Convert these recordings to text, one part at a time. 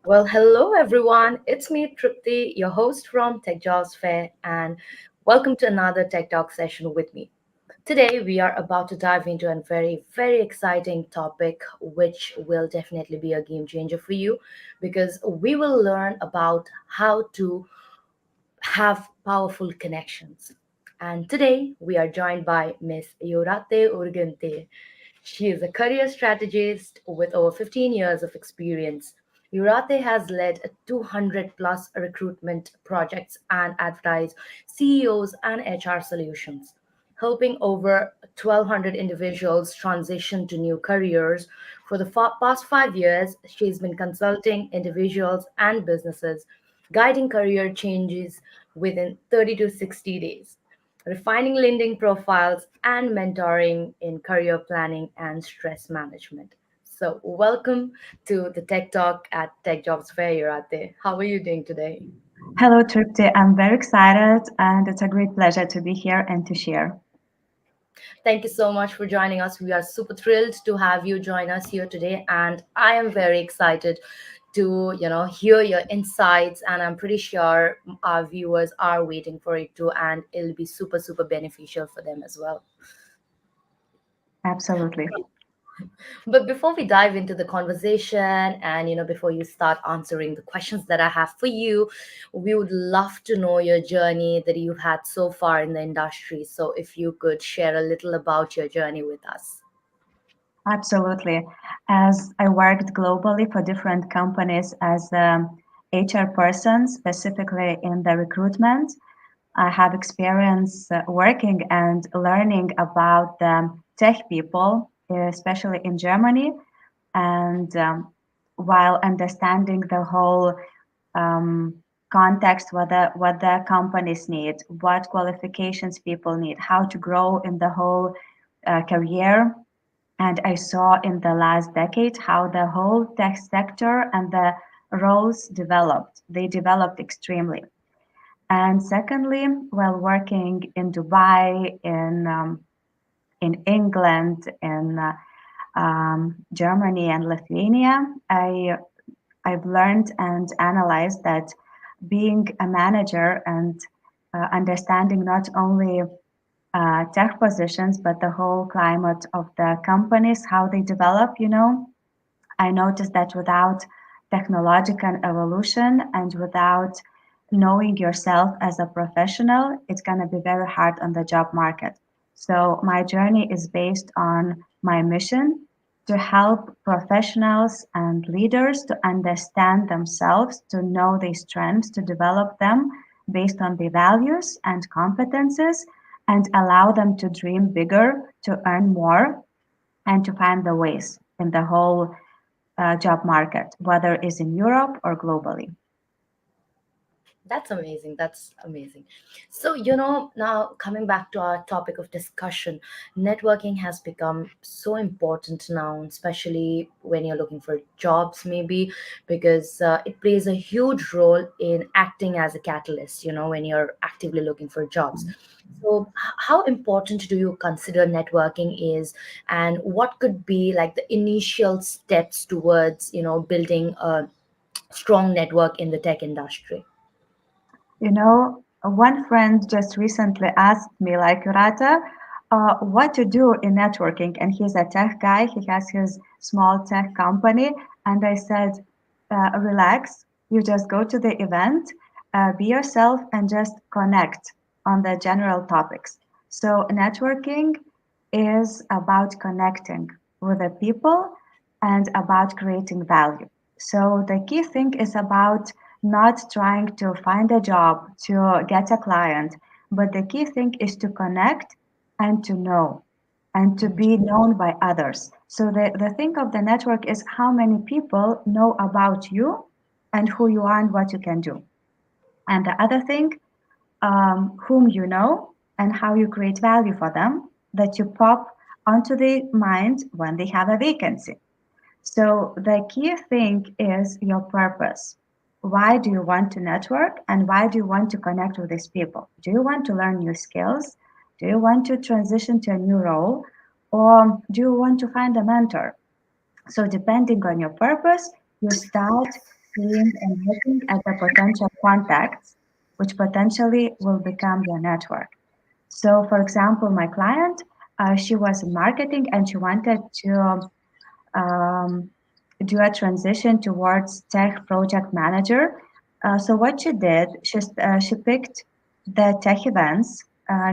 Well, hello everyone. It's me, Tripti, your host from Tech Jobs Fair, and welcome to another Tech Talk session with me. Today, we are about to dive into a very exciting topic, which will definitely be a game changer for you because we will learn about how to have powerful connections. And today, we are joined by Miss Yorate Urgente. She is a career strategist with over 15 years of experience. Urate has led 200 plus recruitment projects and advertised CEOs and HR solutions, helping over 1,200 individuals transition to new careers. For the past 5 years, she's been consulting individuals and businesses, guiding career changes within 30 to 60 days, refining LinkedIn profiles, and mentoring in career planning and stress management. So, welcome to the Tech Talk at Tech Jobs Fair, Urate. How are you doing today? Hello, Tripti. I'm very excited, and it's a great pleasure to be here and to share. Thank you so much for joining us. We are super thrilled to have you join us here today, and I am very excited to hear your insights, and I'm pretty sure our viewers are waiting for it too, and it'll be super beneficial for them as well. Absolutely. But before we dive into the conversation and before you start answering the questions that I have for you, we would love to know your journey that you've had so far in the industry. So if you could share a little about your journey with us. Absolutely. As I worked globally for different companies as a HR person, specifically in the recruitment, I have experience working and learning about the tech people, especially in Germany, and while understanding the whole um, context, what the companies need, what qualifications people need, how to grow in the whole career. And I saw in the last decade how the whole tech sector and the roles developed. They developed extremely. And secondly, while working in Dubai, in England, in Germany and Lithuania, I've learned and analyzed that being a manager and understanding not only tech positions, but the whole climate of the companies, how they develop, I noticed that without technological evolution and without knowing yourself as a professional, it's going to be very hard on the job market. So, my journey is based on my mission to help professionals and leaders to understand themselves, to know their strengths, to develop them based on the values and competences, and allow them to dream bigger, to earn more, and to find the ways in the whole job market, whether it's in Europe or globally. That's amazing. That's amazing. So, now coming back to our topic of discussion, networking has become so important now, especially when you're looking for jobs, maybe because it plays a huge role in acting as a catalyst, when you're actively looking for jobs. So, how important do you consider networking is, and what could be like the initial steps towards, building a strong network in the tech industry? One friend just recently asked me, like, Urata, what to do in networking. And he's a tech guy, he has his small tech company. And I said, relax, you just go to the event, be yourself, and just connect on the general topics. So, networking is about connecting with the people and about creating value. So, the key thing is about not trying to find a job to get a client, but the key thing is to connect and to know and to be known by others. So the thing of the network is how many people know about you and who you are and what you can do. And the other thing, whom you know and how you create value for them that you pop onto their mind when they have a vacancy. So the key thing is your purpose. Why do you want to network and why do you want to connect with these people? Do you want to learn new skills? Do you want to transition to a new role? Or do you want to find a mentor? So, depending on your purpose, you start seeing and looking at the potential contacts, which potentially will become your network. So, for example, my client, she was in marketing and she wanted to um, do a transition towards tech project manager. So what she did, she picked the tech events.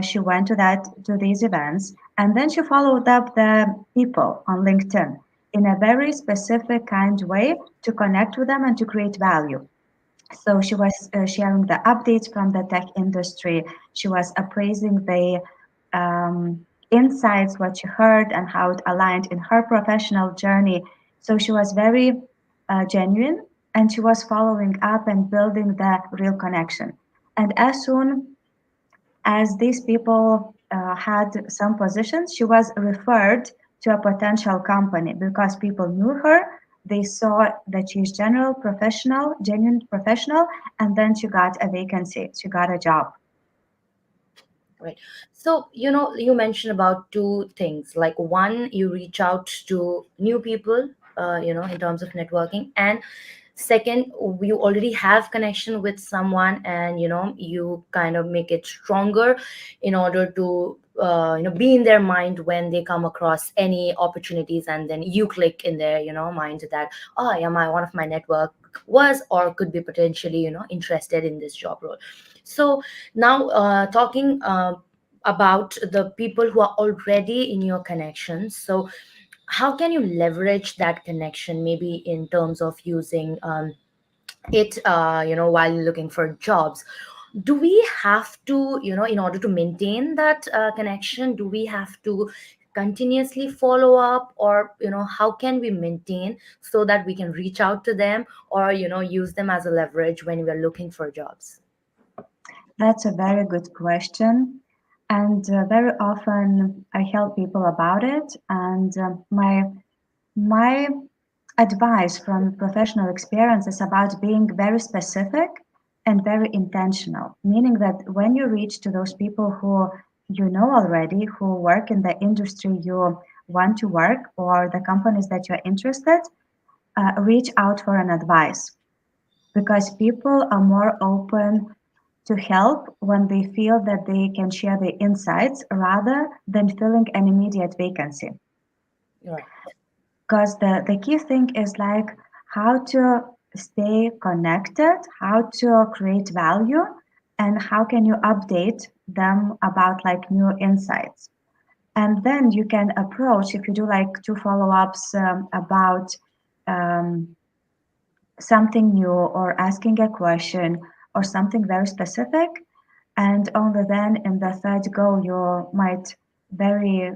She went to these events, and then she followed up the people on LinkedIn in a very specific kind way to connect with them and to create value. So she was sharing the updates from the tech industry. She was appraising the insights, what she heard, and how it aligned in her professional journey. So she was very genuine, and she was following up and building the real connection. And as soon as these people had some positions, she was referred to a potential company because people knew her. They saw that she's genuine professional, and then she got a vacancy. She got a job. Right. So, you mentioned about two things. Like one, you reach out to new people, in terms of networking. And second, you already have connection with someone and, you kind of make it stronger in order to, be in their mind when they come across any opportunities. And then you click in their, mind that, oh, yeah, one of my network was or could be potentially, interested in this job role. So now, talking about the people who are already in your connections. So how can you leverage that connection, maybe in terms of using it, while looking for jobs? Do we have to, in order to maintain that connection, do we have to continuously follow up, or how can we maintain so that we can reach out to them, or use them as a leverage when we're looking for jobs? That's a very good question. And very often I help people about it. And my advice from professional experience is about being very specific and very intentional, meaning that when you reach to those people who you know already, who work in the industry you want to work or the companies that you're interested, reach out for an advice because people are more open to help when they feel that they can share their insights rather than filling an immediate vacancy. Right. Because the key thing is like how to stay connected, how to create value, and how can you update them about like new insights. And then you can approach, if you do like two follow-ups about um, something new or asking a question or something very specific, and only then in the third go you might very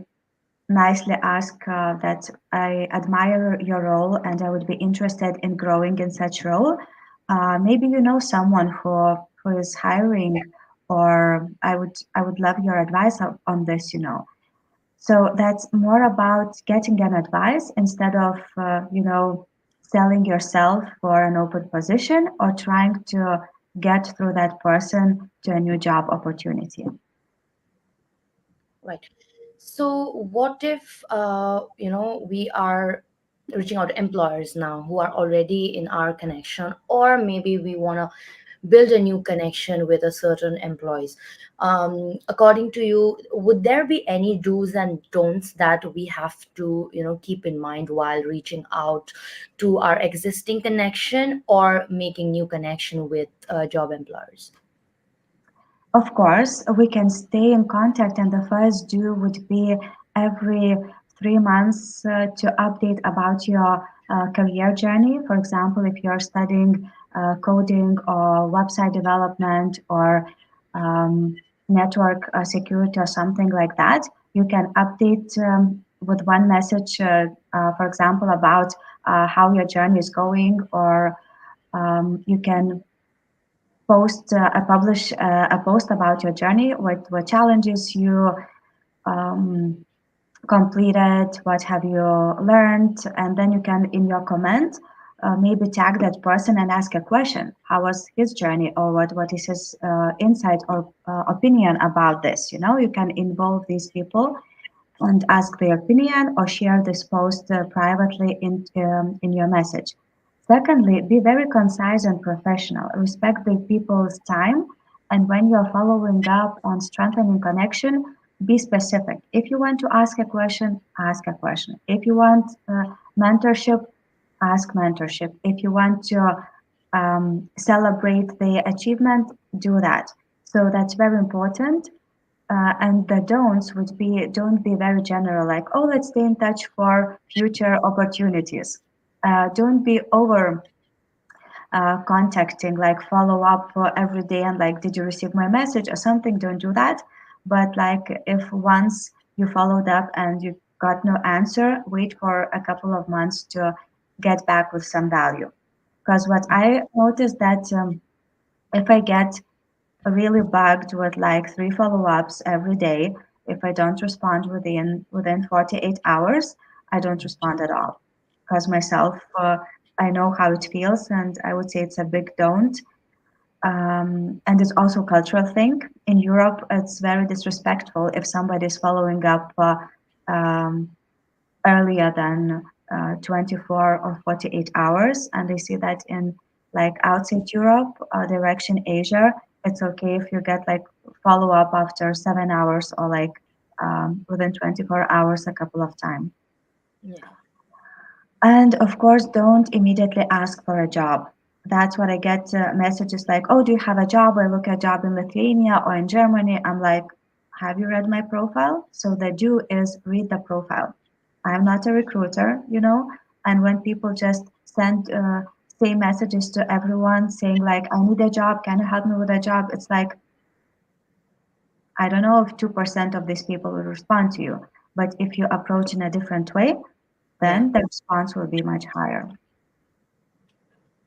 nicely ask that I admire your role and I would be interested in growing in such role. Maybe you know someone who is hiring, or I would love your advice on this. So that's more about getting an advice instead of selling yourself for an open position or trying to get through that person to a new job opportunity. Right. So what if we are reaching out to employers now who are already in our connection, or maybe we want to build a new connection with a certain employees. According to you, would there be any do's and don'ts that we have to keep in mind while reaching out to our existing connection or making new connection with job employers? Of course, we can stay in contact, and the first do would be every 3 months to update about your career journey. For example, if you're studying coding or website development or um, network security or something like that, you can update with one message, for example, about how your journey is going, or you can publish a post about your journey, what challenges you um, completed, what have you learned, and then you can in your comment maybe tag that person and ask a question. How was his journey, or what is his insight or opinion about this? You can involve these people and ask their opinion or share this post privately in your message. Secondly, be very concise and professional. Respect the people's time. And when you're following up on strengthening connection, be specific. If you want to ask a question, ask a question. If you want mentorship, ask mentorship. If you want to celebrate the achievement, do that. So that's very important. And the don'ts would be don't be very general, like, oh, let's stay in touch for future opportunities. Don't be over contacting, like follow up for every day and like, did you receive my message or something? Don't do that. But like, if once you followed up and you got no answer, wait for a couple of months to get back with some value. Because what I noticed that if I get really bugged with like 3 follow-ups every day, if I don't respond within 48 hours, I don't respond at all. Because myself, I know how it feels, and I would say it's a big don't. And it's also a cultural thing. In Europe, it's very disrespectful if somebody is following up um, earlier than 24 or 48 hours. And I see that in like outside Europe, direction Asia, it's okay if you get like follow up after 7 hours or like within 24 hours a couple of times. Yeah. And of course, don't immediately ask for a job. That's what I get messages like, oh, do you have a job? I look at a job in Lithuania or in Germany. I'm like, have you read my profile? So the do is read the profile. I'm not a recruiter, you know. And when people just send same messages to everyone saying like, I need a job, can you help me with a job? It's like, I don't know if 2% of these people will respond to you. But if you approach in a different way, Yeah. then the response will be much higher.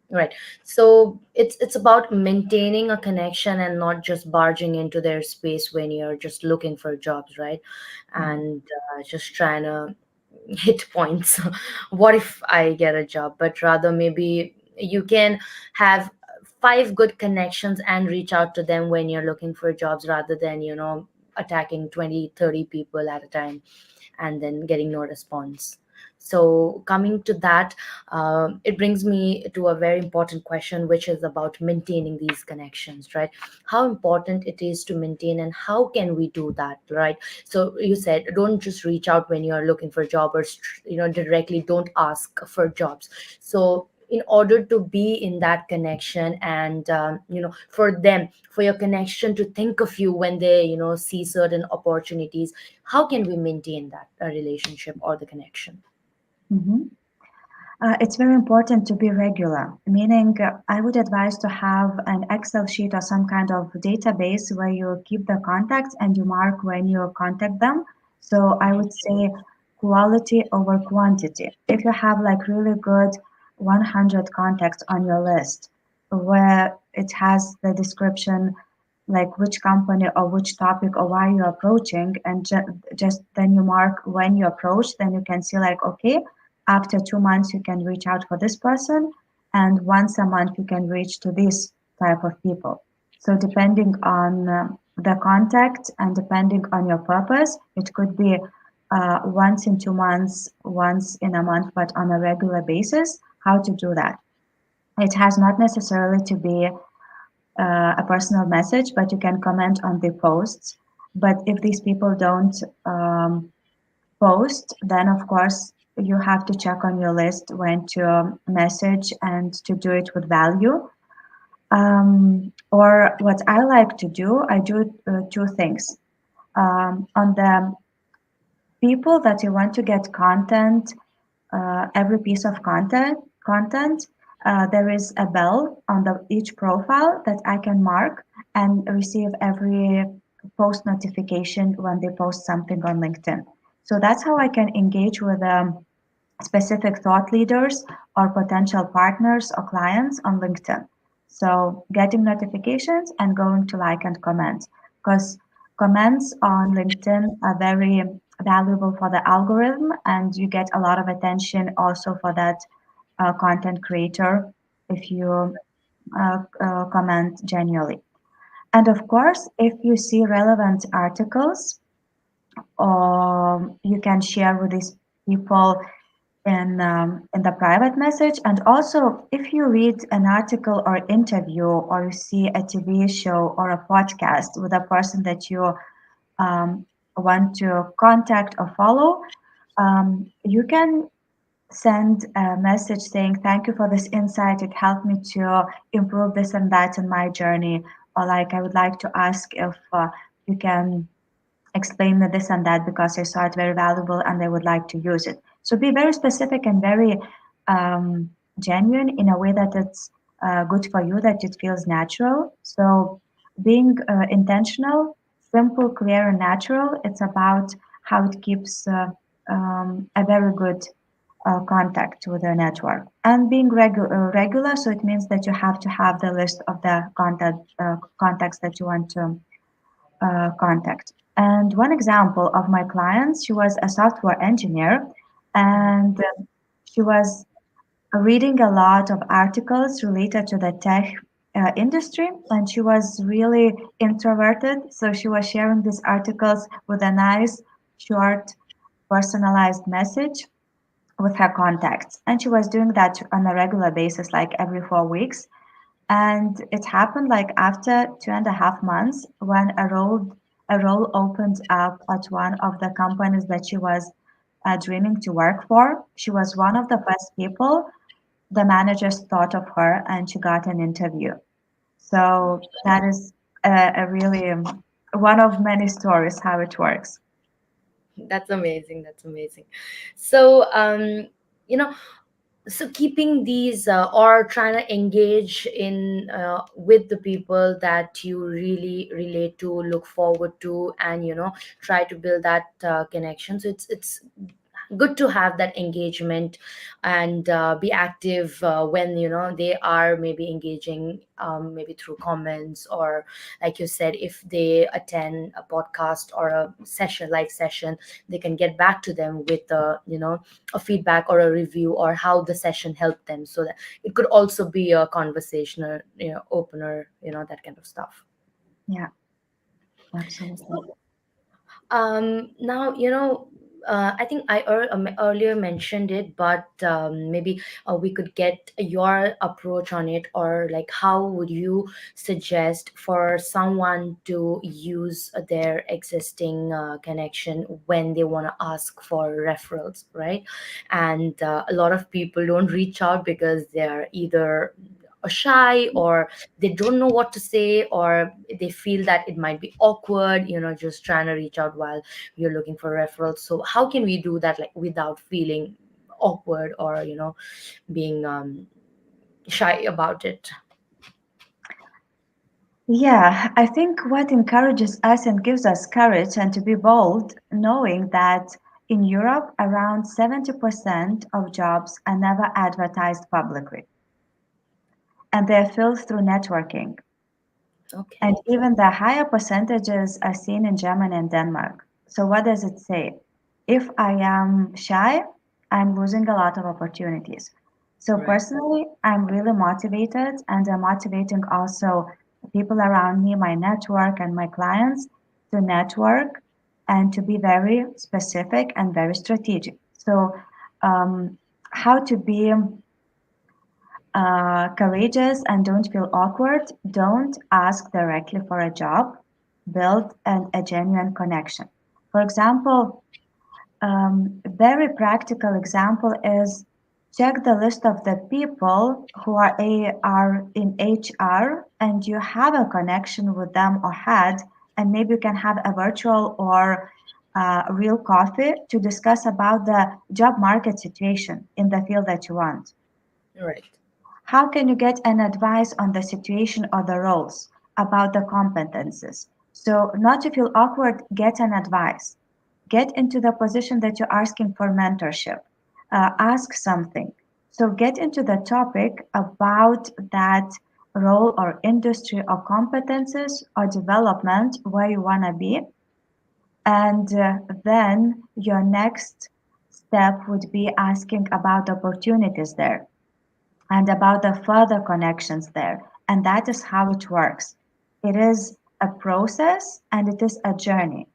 Right. So it's about maintaining a connection and not just barging into their space when you're just looking for jobs, right? And just trying to hit points. What if I get a job? But rather, maybe you can have five good connections and reach out to them when you're looking for jobs rather than, attacking 20, 30 people at a time and then getting no response. So coming to that, it brings me to a very important question, which is about maintaining these connections, right? How important it is to maintain, and how can we do that, right? So you said don't just reach out when you're looking for a job, or directly don't ask for jobs. So in order to be in that connection, and for them, for your connection to think of you when they see certain opportunities, how can we maintain that relationship or the connection? Mhm. It's very important to be regular, meaning I would advise to have an Excel sheet or some kind of database where you keep the contacts and you mark when you contact them. So I would say quality over quantity. If you have like really good 100 contacts on your list where it has the description like which company or which topic or why you're approaching, and just then you mark when you approach, then you can see like, okay, after 2 months you can reach out for this person, and once a month you can reach to this type of people. So depending on the contact and depending on your purpose, it could be once in 2 months, once in a month, but on a regular basis. How to do that? It has not necessarily to be a personal message, but you can comment on the posts. But if these people don't post, then of course you have to check on your list when to message and to do it with value. Or what I like to do, I do two things. On the people that you want to get content, every piece of content, there is a bell on each profile that I can mark and receive every post notification when they post something on LinkedIn. So that's how I can engage with specific thought leaders or potential partners or clients on LinkedIn. So getting notifications and going to like and comment, because comments on LinkedIn are very valuable for the algorithm, and you get a lot of attention also for that content creator if you comment genuinely. And of course, if you see relevant articles, you can share with these people in the private message. And also, if you read an article or interview, or you see a TV show or a podcast with a person that you want to contact or follow, you can send a message saying, "Thank you for this insight. It helped me to improve this and that in my journey." Or, like, I would like to ask if you can explain me this and that because I saw it very valuable and I would like to use it. So be very specific and very um, genuine in a way that it's good for you, that it feels natural. So being intentional, simple, clear, and natural, it's about how it keeps a very good contact with the network. And being regular, so it means that you have to have the list of the contacts that you want to contact. And one example of my client, she was a software engineer, and she was reading a lot of articles related to the tech industry, and she was really introverted. So she was sharing these articles with a nice, short, personalized message with her contacts. And she was doing that on a regular basis, like every 4 weeks. And it happened like after 2.5 months, when a role opened up at one of the companies that she was dreaming to work for. She was one of the first people the managers thought of her, and she got an interview. So that is a really one of many stories how it works. That's amazing. That's amazing. So, you know, so keeping these or trying to engage in with the people that you really relate to, look forward to, and try to build that connection. So it's good to have that engagement and be active when they are maybe engaging, maybe through comments, or like you said, if they attend a podcast or a session, live session, they can get back to them with a feedback or a review, or how the session helped them, so that it could also be a conversation, or opener, that kind of stuff. Yeah, absolutely. Now, I think I earlier mentioned it, but maybe we could get your approach on it, or like how would you suggest for someone to use their existing connection when they want to ask for referrals, right? And a lot of people don't reach out because they're either shy, or they don't know what to say, or they feel that it might be awkward, just trying to reach out while you're looking for referrals. So how can we do that, like, without feeling awkward, or being shy about it? Yeah, I think what encourages us and gives us courage and to be bold, knowing that in Europe, around 70% of jobs are never advertised publicly, and they're filled through networking. And Okay. even the higher percentages are seen in Germany and Denmark. So, what does it say? If I am shy, I'm losing a lot of opportunities. So, Right. personally, I'm really motivated, and I'm motivating also people around me, my network, and my clients to network and to be very specific and very strategic. So, how to be courageous and don't feel awkward. Don't ask directly for a job. Build a genuine connection. For example, very practical example is check the list of the people who are in HR, and you have a connection with them or had, and maybe you can have a virtual or real coffee to discuss about the job market situation in the field that you want. Right. How can you get an advice on the situation or the roles about the competences? So, not to feel awkward, get an advice. Get into the position that you're asking for mentorship. Ask something. So, get into the topic about that role or industry or competences or development where you want to be. And then your next step would be asking about opportunities there and about the further connections there. And that is how it works. It is a process and it is a journey.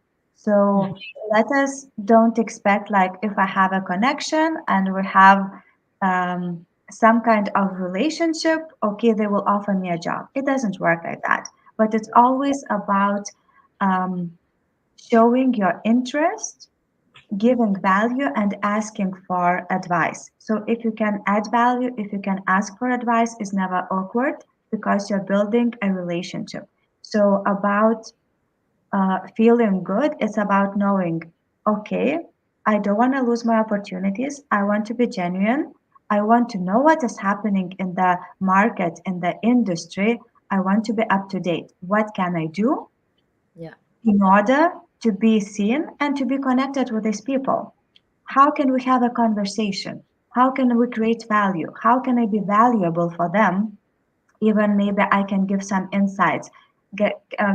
So let us don't expect like if I have a connection and we have some kind of relationship, okay, they will offer me a job. It doesn't work like that. But it's always about um, showing your interest, giving value, and asking for advice. So if you can add value, if you can ask for advice, is never awkward because you're building a relationship. So about feeling good, it's about knowing, okay, I don't want to lose my opportunities. I want to be genuine. I want to know what is happening in the market, in the industry. I want to be up to date. What can I do Yeah. in order to be seen and to be connected with these people? How can we have a conversation? How can we create value? How can I be valuable for them? Even maybe I can give some insights.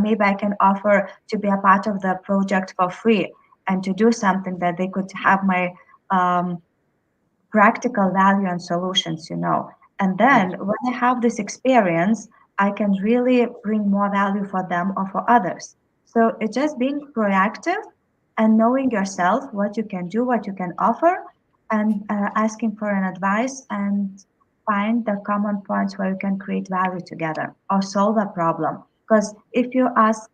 Maybe I can offer to be a part of the project for free and to do something that they could have my um, practical value and solutions. And Yeah. then when I have this experience, I can really bring more value for them or for others. So it's just being proactive and knowing yourself, what you can do, what you can offer, and asking for an advice and find the common points where you can create value together or solve a problem. Because if you ask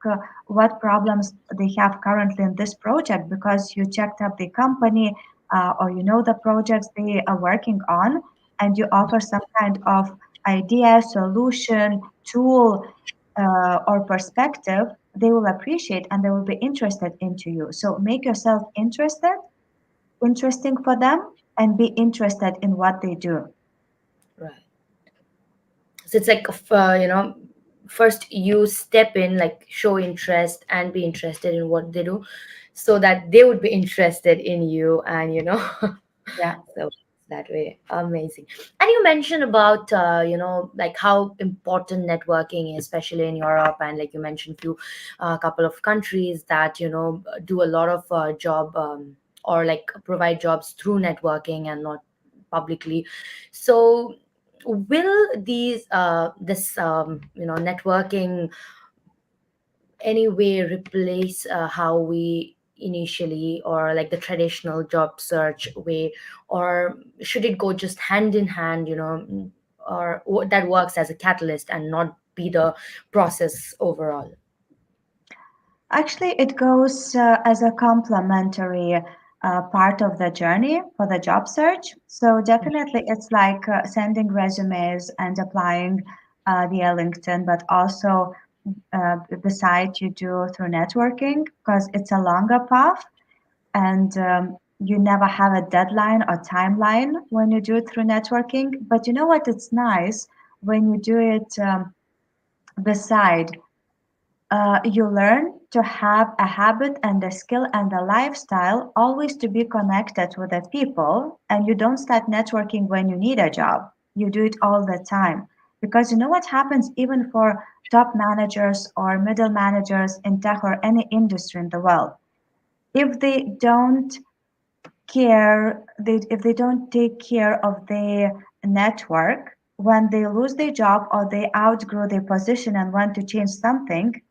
what problems they have currently in this project, because you checked up the company or you know the projects they are working on, and you offer some kind of idea, solution, tool, or perspective, they will appreciate and they will be interested into you. So make yourself interesting for them, and be interested in what they do. Right. So it's like, first you step in, like show interest and be interested in what they do, so that they would be interested in you, and Yeah. so that way, amazing. And you mentioned about, like how important networking is, especially in Europe, and like you mentioned few, couple of countries that do a lot of job, or like provide jobs through networking and not publicly. So will these this networking anyway replace how we initially, or like the traditional job search way, or should it go just hand in hand, or that works as a catalyst and not be the process overall? Actually, it goes as a complementary part of the journey for the job search. So definitely, it's like sending resumes and applying via LinkedIn, but also beside you do through networking because it's a longer path, and you never have a deadline or timeline when you do it through networking. But you know what? It's nice when you do it beside you learn to have a habit and a skill and a lifestyle always to be connected with the people, and you don't start networking when you need a job. You do it all the time because you know what happens even for top managers or middle managers in tech or any industry in the world. If they don't if they don't take care of their network, when they lose their job or they outgrow their position and want to change something,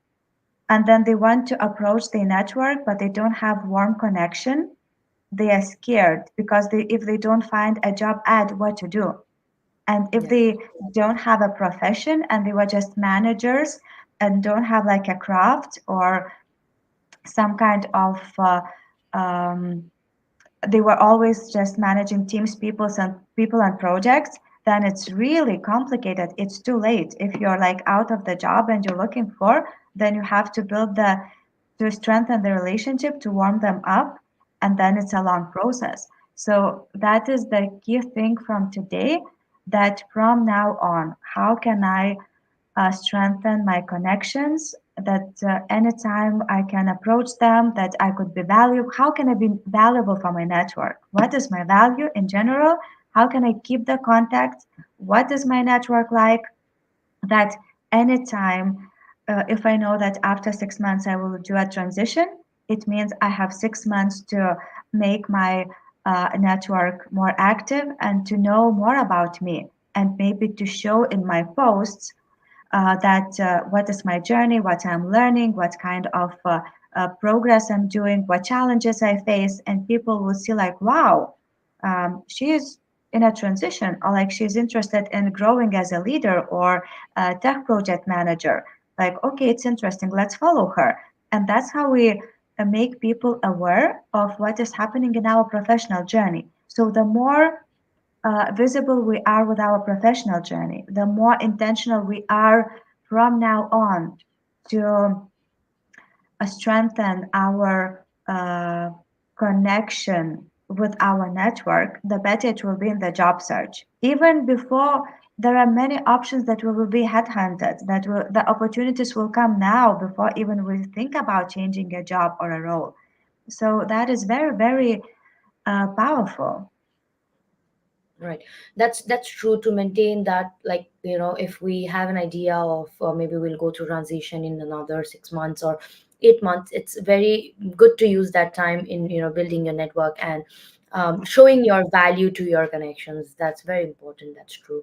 and then they want to approach their network but they don't have warm connection, they are scared because if they don't find a job ad, what to do? And if Yeah. they don't have a profession and they were just managers and don't have like a craft or some kind of um, they were always just managing teams, people and projects, then it's really complicated. It's too late. If you're like out of the job and you're looking for, then you have to to strengthen the relationship, to warm them up, and then it's a long process. So that is the key thing from today, that from now on, how can I strengthen my connections, that anytime I can approach them, that I could be valuable. How can I be valuable for my network? What is my value in general? How can I keep the contact? What is my network like? That anytime, if I know that after 6 months I will do a transition, it means I have 6 months to make my network more active and to know more about me, and maybe to show in my posts that what is my journey, what I'm learning, what kind of progress I'm doing, what challenges I face, and people will see like, wow, she is in a transition, or like she's interested in growing as a leader or a tech project manager. Like, okay, it's interesting, let's follow her. And that's how we make people aware of what is happening in our professional journey. So the more visible we are with our professional journey, the more intentional we are from now on to strengthen our connection with our network, the better it will be in the job search. Even before, there are many options that we will be headhunted, that will, the opportunities will come now before even we think about changing a job or a role. So that is very, very powerful. Right. That's true. To maintain that, like, if we have an idea of maybe we'll go to transition in another 6 months or 8 months, it's very good to use that time in building your network and showing your value to your connections. That's very important. That's true.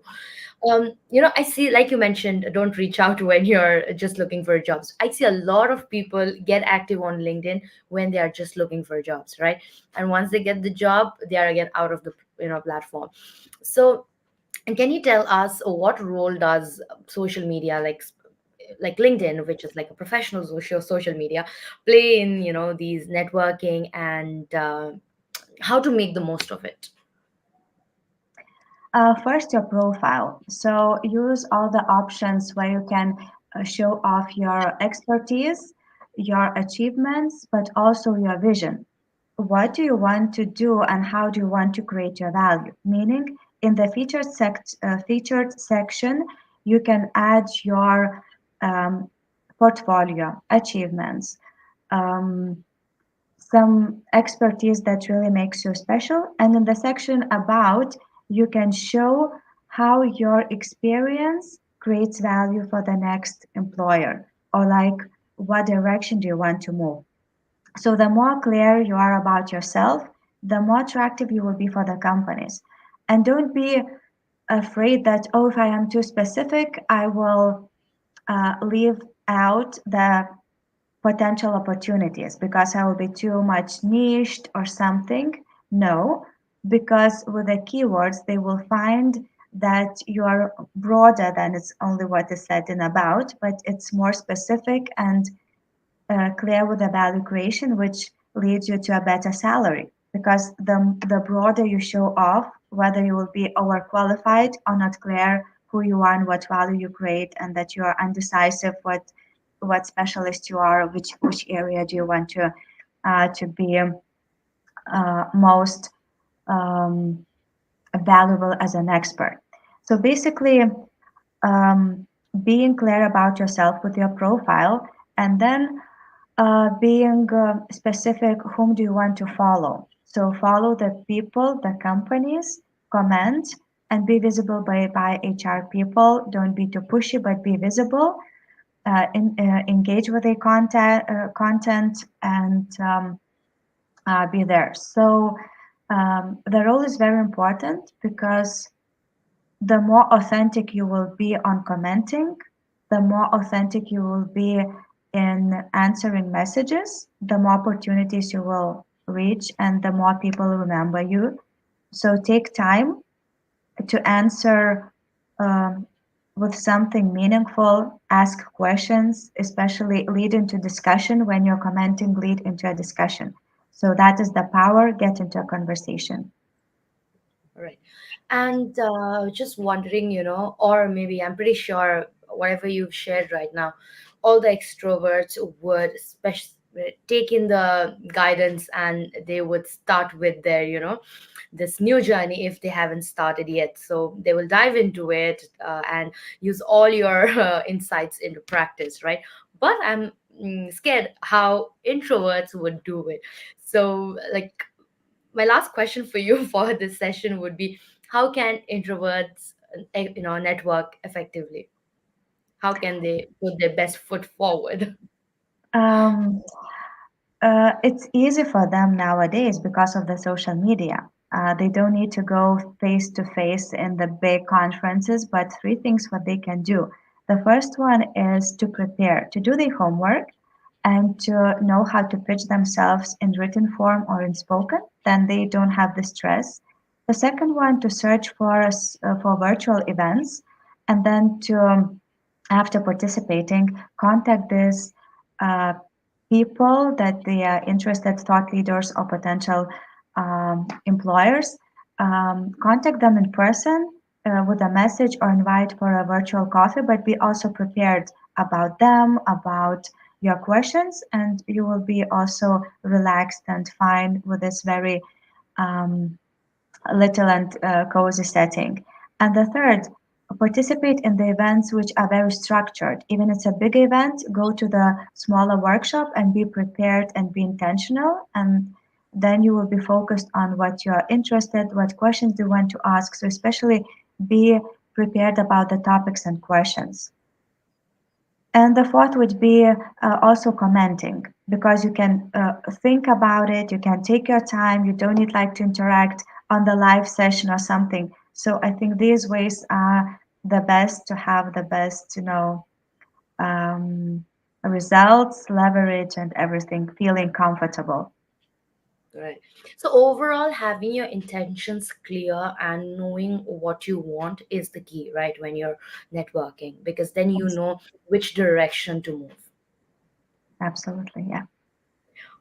I see, like you mentioned, don't reach out when you're just looking for jobs. I see a lot of people get active on LinkedIn when they are just looking for jobs, right? And once they get the job, they are again out of the platform. So, and can you tell us what role does social media, like LinkedIn, which is like a professional social media, play in these networking, and how to make the most of it? First, your profile. So use all the options where you can show off your expertise, your achievements, but also your vision. What do you want to do and how do you want to create your value? Meaning, in the featured section, you can add your um, portfolio, achievements, um, some expertise that really makes you special. And in the section about, you can show how your experience creates value for the next employer, or like what direction do you want to move. So the more clear you are about yourself, the more attractive you will be for the companies. And don't be afraid that, oh, if I am too specific, I will leave out the potential opportunities because I will be too much niched or something. No, because with the keywords, they will find that you are broader than it's only what is said in about, but it's more specific and clear with the value creation, which leads you to a better salary. Because the broader you show off, whether you will be overqualified or not clear who you are and what value you create, and that you are undecisive what specialist you are, which area do you want to be most um, valuable as an expert. So basically, um, being clear about yourself with your profile, and then being specific, whom do you want to follow? So follow the people, the companies, comment, and be visible by HR people. Don't be too pushy, but be visible. Engage with the content, and be there. So the role is very important because the more authentic you will be on commenting, the more authentic you will be in answering messages, the more opportunities you will reach, and the more people remember you. So take time to answer um, with something meaningful, ask questions, especially lead into discussion. When you're commenting, lead into a discussion. So that is the power, get into a conversation. Right. And just wondering, or maybe I'm pretty sure whatever you've shared right now, all the extroverts would take in the guidance, and they would start with their, this new journey if they haven't started yet. So they will dive into it and use all your insights into practice, right? But I'm scared how introverts would do it. So, like, my last question for you for this session would be, how can introverts network effectively? How can they put their best foot forward? Um, it's easy for them nowadays because of the social media. They don't need to go face to face in the big conferences, but three things what they can do. The first one is to prepare, to do the homework, and to know how to pitch themselves in written form or in spoken, then they don't have the stress. The second one, to search for virtual events, and then to after participating, contact these uh, people that they are interested, thought leaders or potential employers. Contact them in person with a message or invite for a virtual coffee, but be also prepared about them, about your questions, and you will be also relaxed and fine with this very um, little and cozy setting. And the third, participate in the events which are very structured. Even if it's a big event, go to the smaller workshop and be prepared and be intentional. And then you will be focused on what you are interested, what questions you want to ask. So especially be prepared about the topics and questions. And the fourth would be also commenting, because you can think about it, you can take your time, you don't need like to interact on the live session or something. So I think these ways are the best to have the best, um, results, leverage, and everything, feeling comfortable. Right. So overall, having your intentions clear and knowing what you want is the key, right? When you're networking, because then you know which direction to move. Absolutely, yeah.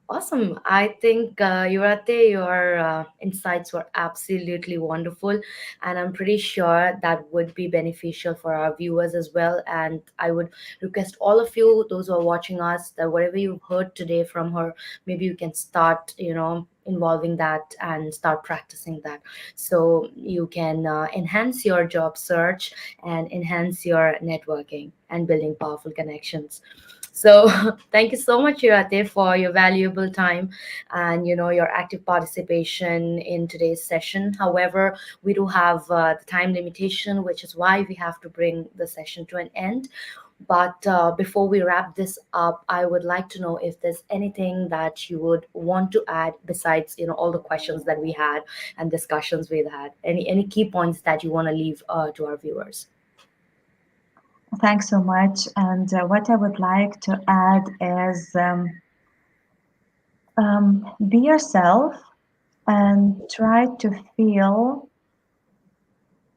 Awesome. I think, Yurate, your insights were absolutely wonderful. And I'm pretty sure that would be beneficial for our viewers as well. And I would request all of you, those who are watching us, that whatever you've heard today from her, maybe you can start, involving that and start practicing that. So you can enhance your job search and enhance your networking and building powerful connections. So thank you so much, Yurate, for your valuable time and your active participation in today's session. However, we do have the time limitation, which is why we have to bring the session to an end. But before we wrap this up, I would like to know if there's anything that you would want to add besides all the questions that we had and discussions we had. Any key points that you want to leave to our viewers? Thanks so much. And what I would like to add is be yourself and try to feel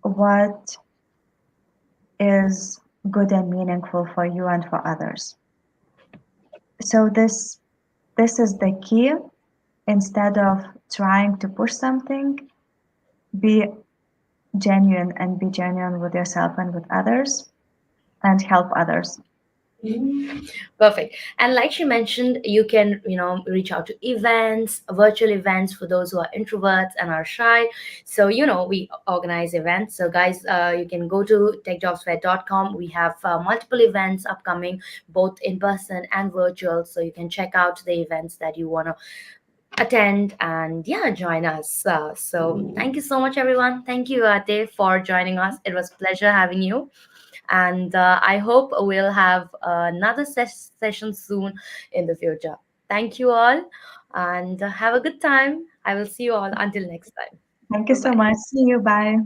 what is good and meaningful for you and for others. So this is the key. Instead of trying to push something, be genuine with yourself and with others, and help others. Perfect. And like she mentioned, you can, reach out to events, virtual events for those who are introverts and are shy. So, we organize events. So, guys, you can go to techjobsfair.com. We have multiple events upcoming, both in person and virtual. So, you can check out the events that you want to attend and, yeah, join us. So, thank you so much, everyone. Thank you, Ate, for joining us. It was a pleasure having you. And I hope we'll have another session soon in the future. Thank you all and have a good time. I will see you all until next time. Thank you Bye so bye. much. See you. Bye.